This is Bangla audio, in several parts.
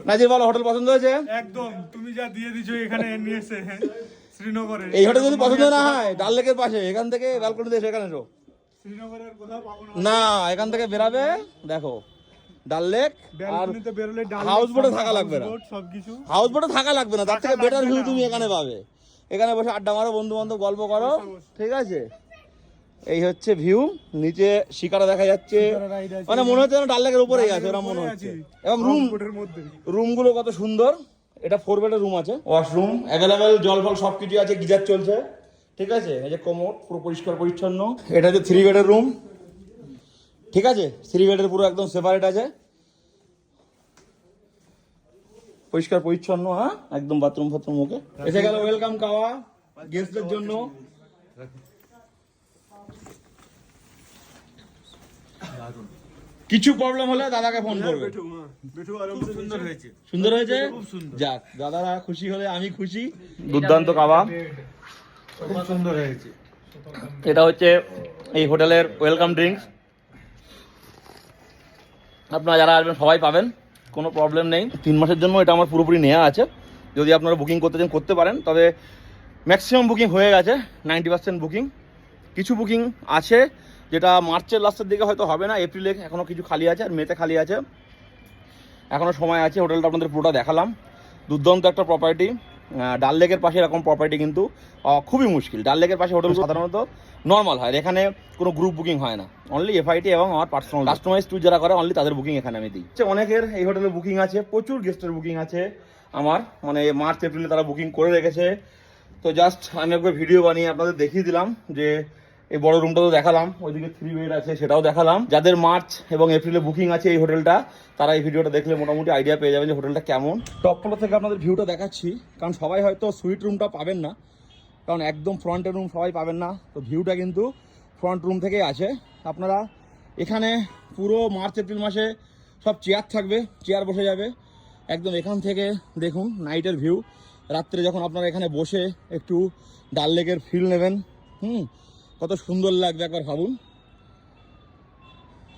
নাজির বলো হোটেল পছন্দ হয়েছে? একদম, তুমি যা দিয়ে দিছো এখানে নিয়ে এসে শ্রীনগরে। এই হোটেল যদি পছন্দ না হয়, ডাল লেকের পাশে, এখান থেকে ব্যালকনি দিয়ে এখানে এসো। শ্রীনগরের কোথাও পাবো না, এখান থেকে বেরাবে, দেখো ডাল লেক, আর ব্যালকনিতে বেরোলে ডাল হাউস বোটে থাকা লাগবে না, সবকিছু। হাউস বোটে থাকা লাগবে না, তার থেকে বেটার ভিউ তুমি এখানে পাবে। এখানে বসে আড্ডা মারো, বন্ধু বান্ধব গল্প করো, ঠিক আছে? এই হচ্ছে ভিউ, নিচে শিকারা দেখা যাচ্ছে, মানে মনে হচ্ছে ডাল লেকের উপরেই আছে এরকম মনে হচ্ছে। এবং রুমগুলো কত সুন্দর। এটা 4 বেডের রুম আছে, ওয়াশরুম অ্যাভেলেবেল, জল ফল সবকিছু আছে, গিজার চলছে, ঠিক আছে? এই যে কোমোড পুরো পরিষ্কার পরিচ্ছন্ন। এটা হচ্ছে 3 বেডের রুম, ঠিক আছে? 3 বেডের পুরো একদম সেপারেট আছে, পরিষ্কার পরিচ্ছন্ন, হ্যাঁ একদম বাথরুম ফাথরুম ওকে। এসে গেল ওয়েলকাম কাওয়া গেস্টদের জন্য। কিছু প্রবলেম হলে দাদাকে ফোন করবে। সুন্দর হয়েছে, সুন্দর হয়েছে, যাক দাদারা খুশি হলে আমি খুশি। দুর্দান্ত কাবাব, খুব সুন্দর হয়েছে। এটা হচ্ছে এই হোটেলের ওয়েলকাম ড্রিঙ্কস। আপনারা যারা আসবেন সবাই পাবেন, কোনো প্রবলেম নেই। 3 মাসের জন্য এটা আমার পুরোপুরি নেওয়া আছে। যদি আপনারা বুকিং করতে চান করতে পারেন, তবে ম্যাক্সিমাম বুকিং হয়ে গেছে, 90% বুকিং। কিছু বুকিং আছে যেটা মার্চের লাস্টের দিকে হয়তো হবে না, এপ্রিলে এখনও কিছু খালি আছে, আর মেতে খালি আছে, এখনও সময় আছে। হোটেলটা আপনাদের পুরোটা দেখালাম, দুর্দান্ত একটা প্রপার্টি। ডাল লেকের পাশে এরকম প্রপার্টি কিন্তু খুবই মুশকিল। ডাল লেকের পাশে হোটেল সাধারণত নর্মাল হয়, এখানে কোনো গ্রুপ বুকিং হয় না, অনলি এফআইটি এবং আমার পার্সোনাল কাস্টমাইজ ট্যুর যারা করে অনলি তাদের বুকিং এখানে আমি দিই। অনেকের এই হোটেলে বুকিং আছে, প্রচুর গেস্টের বুকিং আছে আমার, মানে মার্চ এপ্রিলে তারা বুকিং করে রেখেছে। তো জাস্ট আমি একবার ভিডিও বানিয়ে আপনাদের দেখিয়ে দিলাম যে এই বড় রুমটা তো দেখালাম, ওইদিকে 3 বেড আছে সেটাও দেখালাম। যাদের মার্চ এবং এপ্রিলে বুকিং আছে এই হোটেলটা, তারা এই ভিডিওটা দেখলে মোটামুটি আইডিয়া পেয়ে যাবেন যে হোটেলটা কেমন। টপ ফ্লোর থেকে আপনাদের ভিউটা দেখাচ্ছি, কারণ সবাই হয়তো সুইট রুমটা পাবেন না, কারণ একদম ফ্রন্টের রুম সবাই পাবেন না। তো ভিউটা কিন্তু ফ্রন্ট রুম থেকেই আছে। আপনারা এখানে পুরো মার্চ এপ্রিল মাসে সব চেয়ার থাকবে, চেয়ার বসে যাবে একদম এখান থেকে। দেখুন নাইটের ভিউ, রাত্রে যখন আপনারা এখানে বসে একটু ডাল লেকের ফিল নেবেন, কত সুন্দর লাগবে একবার ভাবুন।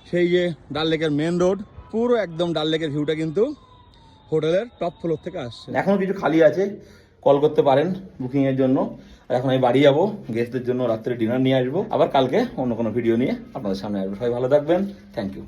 সেই যে ডাল লেকের মেন রোড, পুরো একদম ডাল লেকের ভিউটা কিন্তু হোটেলের টপ ফ্লোর থেকে আসছে। এখনও কিছু খালি আছে, কল করতে পারেন বুকিংয়ের জন্য। আর এখন আমি বাড়ি যাবো, গেস্টদের জন্য রাত্রে ডিনার নিয়ে আসবো, আবার কালকে অন্য কোনো ভিডিও নিয়ে আপনাদের সামনে আসবো। সবাই ভালো থাকবেন, থ্যাংক ইউ।